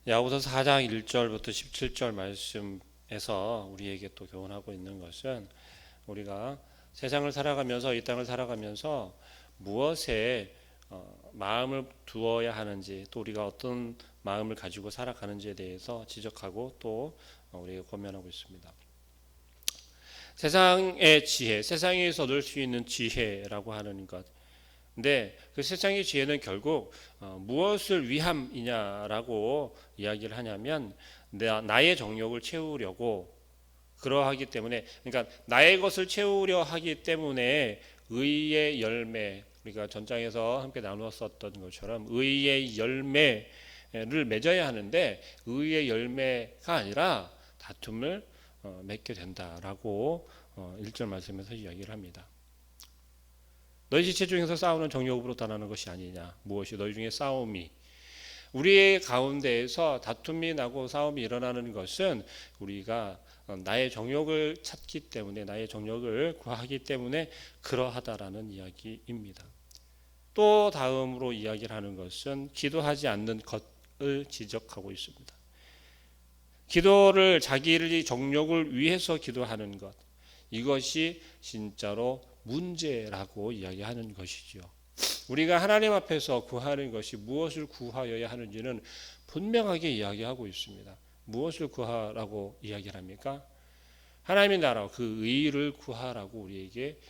야고보서 4장 1절부터 17절 말씀에서 우리에게 또 교훈하고 있는 것은 우리가 세상을 살아가면서 이 땅을 살아가면서 무엇에 마음을 두어야 하는지, 또 우리가 어떤 마음을 가지고 살아가는지에 대해서 지적하고 또 우리가 권면하고 있습니다. 세상의 지혜, 세상에서 얻을 수 있는 지혜라고 하는 것. 근데 그 세상의 지혜는 결국 무엇을 위함이냐라고 이야기를 하냐면 나의 정욕을 채우려고 그러하기 때문에, 그러니까 나의 것을 채우려 하기 때문에 의의 열매, 우리가 전장에서 함께 나누었었던 것처럼 의의 열매를 맺어야 하는데 의의 열매가 아니라 다툼을 맺게 된다라고 1절 말씀에서 이야기를 합니다. 너희 지체 중에서 싸우는 정욕으로 달하는 것이 아니냐. 무엇이 너희 중에 싸움이, 우리의 가운데에서 다툼이 나고 싸움이 일어나는 것은 우리가 나의 정욕을 찾기 때문에, 나의 정욕을 구하기 때문에 그러하다라는 이야기입니다. 또 다음으로 이야기를 하는 것은 기도하지 않는 것을 지적하고 있습니다. 기도를 자기의 정욕을 위해서 기도하는 것, 이것이 진짜로 문제라고 이야기하는 것이죠. 우리가 하나님 앞에서 구하는 것이 무엇을 구하여야 하는지는 분명하게 이야기하고 있습니다. 무엇을 구하라고 이야기를 합니까? 하나님의 나라, 그 의를 구하라고 우리에게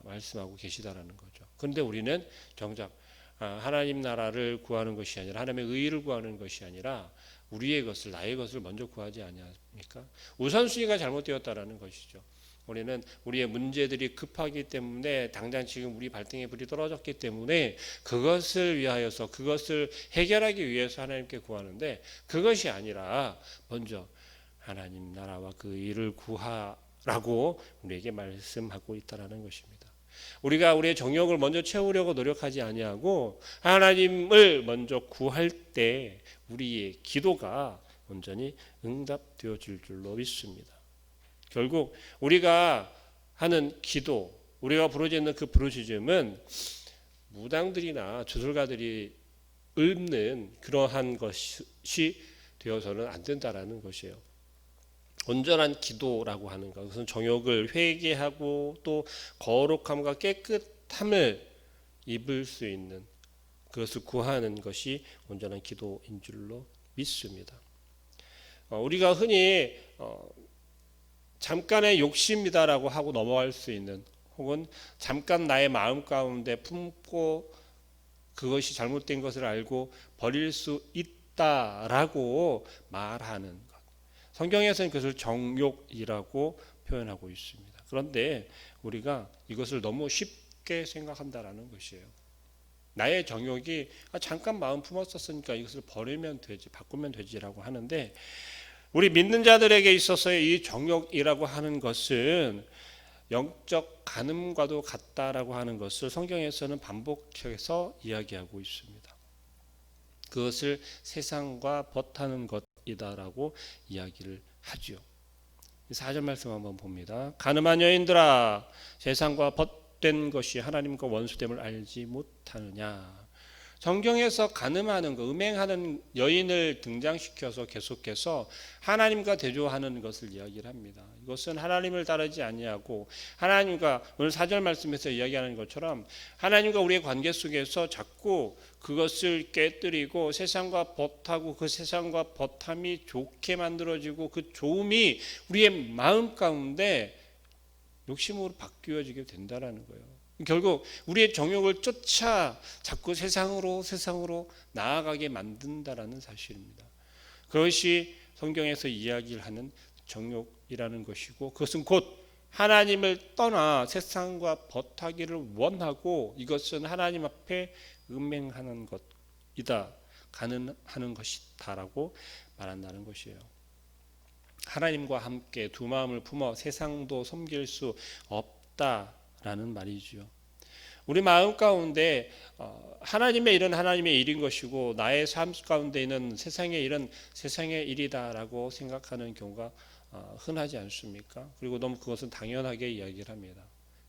말씀하고 계시다라는 거죠. 그런데 우리는 정작 하나님 나라를 구하는 것이 아니라, 하나님의 의를 구하는 것이 아니라 우리의 것을, 나의 것을 먼저 구하지 아니합니까? 우선순위가 잘못되었다라는 것이죠. 우리는 우리의 문제들이 급하기 때문에, 당장 지금 우리 발등에 불이 떨어졌기 때문에 그것을 위하여서, 그것을 해결하기 위해서 하나님께 구하는데, 그것이 아니라 먼저 하나님 나라와 그 일을 구하라고 우리에게 말씀하고 있다라는 것입니다. 우리가 우리의 정욕을 먼저 채우려고 노력하지 아니하고 하나님을 먼저 구할 때 우리의 기도가 온전히 응답되어질 줄로 믿습니다. 결국 우리가 하는 기도, 우리가 부르짖는 그 부르짖음은 무당들이나 주술가들이 읊는 그러한 것이 되어서는 안 된다라는 것이에요. 온전한 기도라고 하는 것은 정욕을 회개하고 또 거룩함과 깨끗함을 입을 수 있는, 그것을 구하는 것이 온전한 기도인 줄로 믿습니다. 우리가 흔히 잠깐의 욕심이다라고 하고 넘어갈 수 있는, 혹은 잠깐 나의 마음 가운데 품고 그것이 잘못된 것을 알고 버릴 수 있다라고 말하는 것, 성경에서는 그것을 정욕이라고 표현하고 있습니다. 그런데 우리가 이것을 너무 쉽게 생각한다라는 것이에요. 나의 정욕이 잠깐 마음 품었었으니까 이것을 버리면 되지, 바꾸면 되지라고 하는데, 우리 믿는 자들에게 있어서의 이 정욕이라고 하는 것은 영적 간음과도 같다라고 하는 것을 성경에서는 반복해서 이야기하고 있습니다. 그것을 세상과 벗하는 것이다라고 이야기를 하죠. 4절 말씀 한번 봅니다. 가늠한 여인들아, 세상과 벗된 것이 하나님과 원수됨을 알지 못하느냐. 성경에서 간음하는 것, 음행하는 여인을 등장시켜서 계속해서 하나님과 대조하는 것을 이야기를 합니다. 이것은 하나님을 따르지 아니하고, 하나님과 오늘 4절 말씀에서 이야기하는 것처럼 하나님과 우리의 관계 속에서 자꾸 그것을 깨뜨리고 세상과 벗하고, 그 세상과 벗함이 좋게 만들어지고 그 좋음이 우리의 마음 가운데 욕심으로 바뀌어지게 된다라는 거예요. 결국 우리의 정욕을 쫓아 자꾸 세상으로 나아가게 만든다라는 사실입니다. 그것이 성경에서 이야기를 하는 정욕이라는 것이고, 그것은 곧 하나님을 떠나 세상과 벗하기를 원하고, 이것은 하나님 앞에 음행하는 것이다, 가늠하는 것이다라고 말한다는 것이에요. 하나님과 함께 두 마음을 품어 세상도 섬길 수 없다라는 말이죠. 우리 마음 가운데 하나님의 일은 하나님의 일인 것이고, 나의 삶 가운데 있는 세상의 일은 세상의 일이다라고 생각하는 경우가 흔하지 않습니까? 그리고 너무 그것은 당연하게 이야기를 합니다.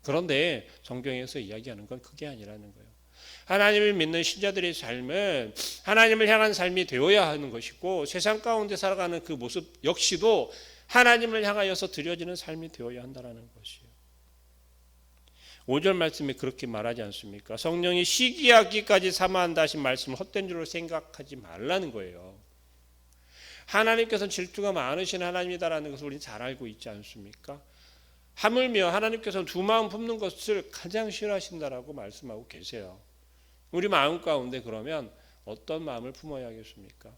그런데 성경에서 이야기하는 건 그게 아니라는 거예요. 하나님을 믿는 신자들의 삶은 하나님을 향한 삶이 되어야 하는 것이고 세상 가운데 살아가는 그 모습 역시도 하나님을 향하여서 드려지는 삶이 되어야 한다는 것이에요. 5절 말씀에 그렇게 말하지 않습니까? 성령이 시기하기까지 사모한다 하신 말씀을 헛된 줄로 생각하지 말라는 거예요. 하나님께서는 질투가 많으신 하나님이다라는 것을 우리는 잘 알고 있지 않습니까? 하물며 하나님께서는 두 마음 품는 것을 가장 싫어하신다라고 말씀하고 계세요. 우리 마음 가운데 그러면 어떤 마음을 품어야겠습니까?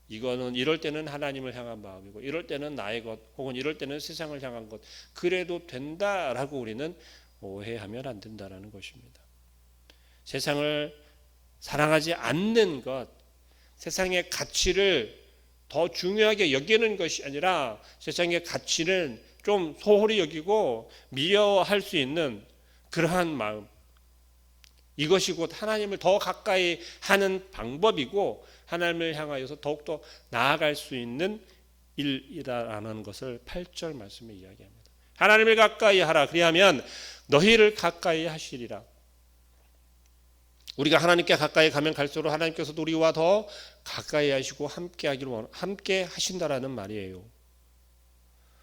이거는 이럴 때는 하나님을 향한 마음이고 이럴 때는 나의 것 혹은 이럴 때는 세상을 향한 것 그래도 된다라고 우리는 오해하면 안 된다라는 것입니다. 세상을 사랑하지 않는 것, 세상의 가치를 더 중요하게 여기는 것이 아니라 세상의 가치는 좀 소홀히 여기고 미워할 수 있는 그러한 마음, 이것이 곧 하나님을 더 가까이 하는 방법이고 하나님을 향하여서 더욱더 나아갈 수 있는 일이라는 것을 8절 말씀에 이야기합니다. 하나님을 가까이 하라. 그리하면 너희를 가까이 하시리라. 우리가 하나님께 가까이 가면 갈수록 하나님께서도 우리와 더 가까이 하시고 함께 하신다라는 말이에요.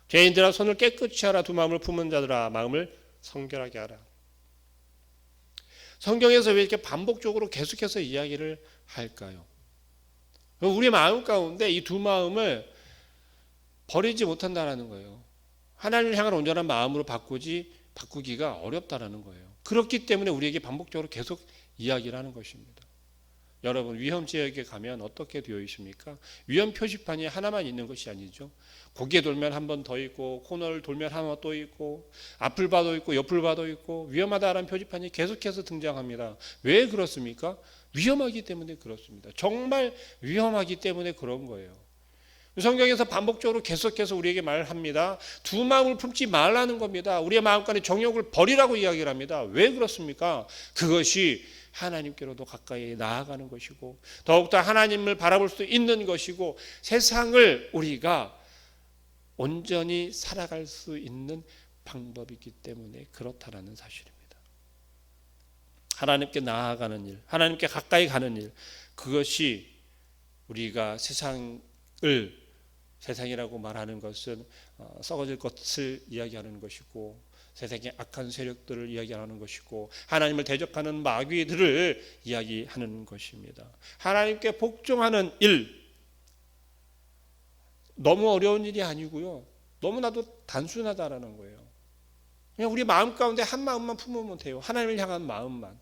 죄인들아 손을 깨끗이 하라. 두 마음을 품은 자들아 마음을 성결하게 하라. 성경에서 왜 이렇게 반복적으로 계속해서 이야기를 할까요? 우리 마음 가운데 이 두 마음을 버리지 못한다라는 거예요. 하나님을 향한 온전한 마음으로 바꾸기가 어렵다라는 거예요. 그렇기 때문에 우리에게 반복적으로 계속 이야기를 하는 것입니다. 여러분 위험 지역에 가면 어떻게 되어 있습니까? 위험 표지판이 하나만 있는 것이 아니죠. 고개 돌면 한 번 더 있고 코너를 돌면 하나 또 있고 앞을 봐도 있고 옆을 봐도 있고 위험하다라는 표지판이 계속해서 등장합니다. 왜 그렇습니까? 위험하기 때문에 그렇습니다. 정말 위험하기 때문에 그런 거예요. 성경에서 반복적으로 계속해서 우리에게 말합니다. 두 마음을 품지 말라는 겁니다. 우리의 마음간의 정욕을 버리라고 이야기를 합니다. 왜 그렇습니까? 그것이 하나님께로도 가까이 나아가는 것이고 더욱더 하나님을 바라볼 수 있는 것이고 세상을 우리가 온전히 살아갈 수 있는 방법이기 때문에 그렇다라는 사실입니다. 하나님께 나아가는 일, 하나님께 가까이 가는 일, 그것이 우리가 세상이라고 말하는 것은 썩어질 것을 이야기하는 것이고 세상의 악한 세력들을 이야기하는 것이고 하나님을 대적하는 마귀들을 이야기하는 것입니다. 하나님께 복종하는 일, 너무 어려운 일이 아니고요. 너무나도 단순하다라는 거예요. 그냥 우리 마음 가운데 한 마음만 품으면 돼요. 하나님을 향한 마음만.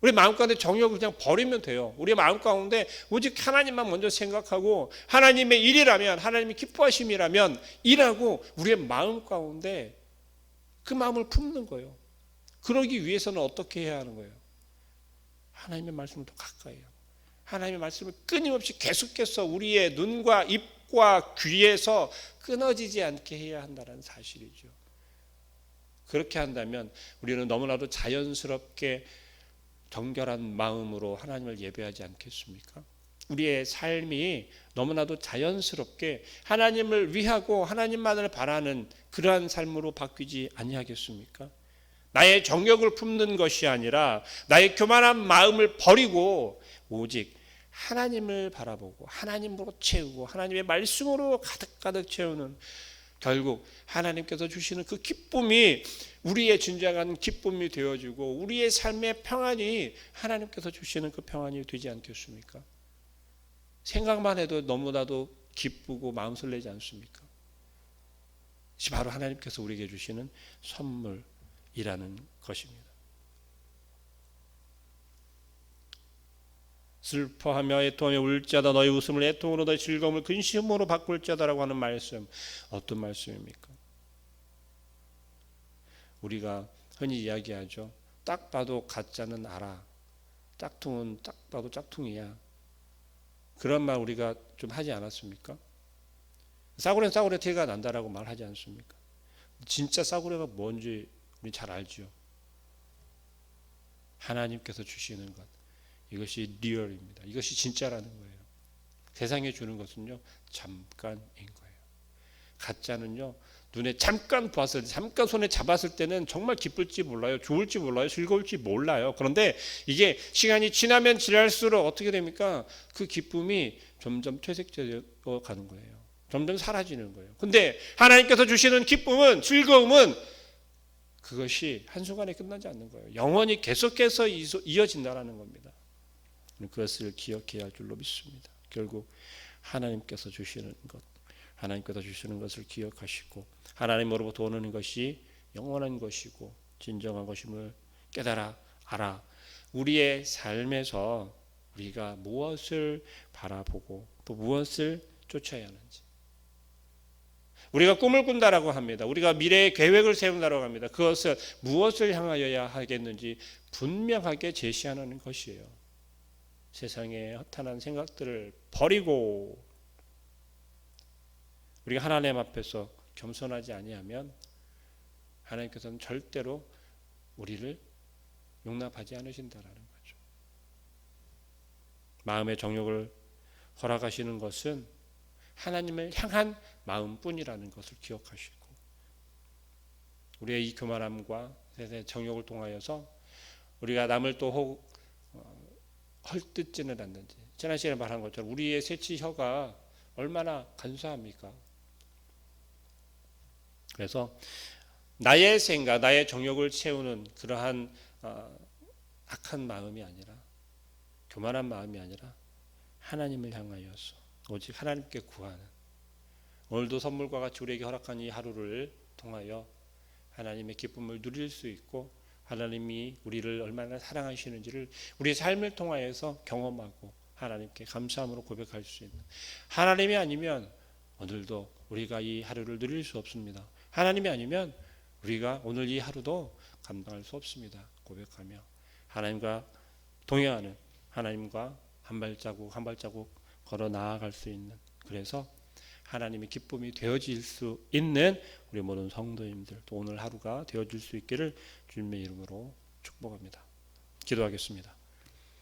우리 마음 가운데 정욕을 그냥 버리면 돼요. 우리 마음 가운데 오직 하나님만 먼저 생각하고 하나님의 일이라면 하나님의 기뻐하심이라면 일하고 우리의 마음 가운데 그 마음을 품는 거예요. 그러기 위해서는 어떻게 해야 하는 거예요? 하나님의 말씀을 더 가까이 하고 하나님의 말씀을 끊임없이 계속해서 우리의 눈과 입과 귀에서 끊어지지 않게 해야 한다는 사실이죠. 그렇게 한다면 우리는 너무나도 자연스럽게 정결한 마음으로 하나님을 예배하지 않겠습니까? 우리의 삶이 너무나도 자연스럽게 하나님을 위하고 하나님만을 바라는 그러한 삶으로 바뀌지 아니하겠습니까? 나의 정욕을 품는 것이 아니라 나의 교만한 마음을 버리고 오직 하나님을 바라보고 하나님으로 채우고 하나님의 말씀으로 가득가득 채우는 결국 하나님께서 주시는 그 기쁨이 우리의 진정한 기쁨이 되어지고 우리의 삶의 평안이 하나님께서 주시는 그 평안이 되지 않겠습니까? 생각만 해도 너무나도 기쁘고 마음 설레지 않습니까? 이것이 바로 하나님께서 우리에게 주시는 선물이라는 것입니다. 슬퍼하며 애통하며 울 자다 너희 웃음을 애통으로 너희 즐거움을 근심으로 바꿀 자다라고 하는 말씀, 어떤 말씀입니까? 우리가 흔히 이야기하죠. 딱 봐도 가짜는 알아. 짝퉁은 딱 봐도 짝퉁이야. 그런 말 우리가 좀 하지 않았습니까? 싸구려는 싸구려 티가 난다라고 말하지 않습니까? 진짜 싸구려가 뭔지 우리 잘 알죠. 하나님께서 주시는 것, 이것이 리얼입니다. 이것이 진짜라는 거예요. 세상에 주는 것은요 잠깐인 거예요. 가짜는요, 눈에 잠깐 보았을 때, 잠깐 손에 잡았을 때는 정말 기쁠지 몰라요. 좋을지 몰라요. 즐거울지 몰라요. 그런데 이게 시간이 지나면 지날수록 어떻게 됩니까? 그 기쁨이 점점 퇴색되어 가는 거예요. 점점 사라지는 거예요. 근데 하나님께서 주시는 기쁨은, 즐거움은 그것이 한순간에 끝나지 않는 거예요. 영원히 계속해서 이어진다라는 겁니다. 그것을 기억해야 할 줄로 믿습니다. 결국 하나님께서 주시는 것, 하나님께서 주시는 것을 기억하시고 하나님으로부터 오는 것이 영원한 것이고 진정한 것임을 깨달아 알아. 우리의 삶에서 우리가 무엇을 바라보고 또 무엇을 쫓아야 하는지, 우리가 꿈을 꾼다라고 합니다. 우리가 미래의 계획을 세운다라고 합니다. 그것을 무엇을 향하여야 하겠는지 분명하게 제시하는 것이에요. 세상의 허탄한 생각들을 버리고 우리가 하나님 앞에서 겸손하지 아니하면 하나님께서는 절대로 우리를 용납하지 않으신다라는 거죠. 마음의 정욕을 허락하시는 것은 하나님을 향한 마음뿐이라는 것을 기억하시고, 우리의 이 교만함과 정욕을 통하여서 우리가 남을 또 헐뜯지는 않는지, 지난 시간에 말한 것처럼 우리의 새치혀가 얼마나 간사합니까? 그래서 나의 생각, 나의 정욕을 채우는 그러한 악한 마음이 아니라, 교만한 마음이 아니라 하나님을 향하여서 오직 하나님께 구하는, 오늘도 선물과 같이 우리에게 허락한 이 하루를 통하여 하나님의 기쁨을 누릴 수 있고 하나님이 우리를 얼마나 사랑하시는지를 우리의 삶을 통하여서 경험하고 하나님께 감사함으로 고백할 수 있는, 하나님이 아니면 오늘도 우리가 이 하루를 누릴 수 없습니다. 하나님이 아니면 우리가 오늘 이 하루도 감당할 수 없습니다. 고백하며 하나님과 동행하는, 하나님과 한 발자국 한 발자국 걸어 나아갈 수 있는, 그래서 하나님의 기쁨이 되어질 수 있는 우리 모든 성도님들, 또 오늘 하루가 되어질 수 있기를 주님의 이름으로 축복합니다. 기도하겠습니다.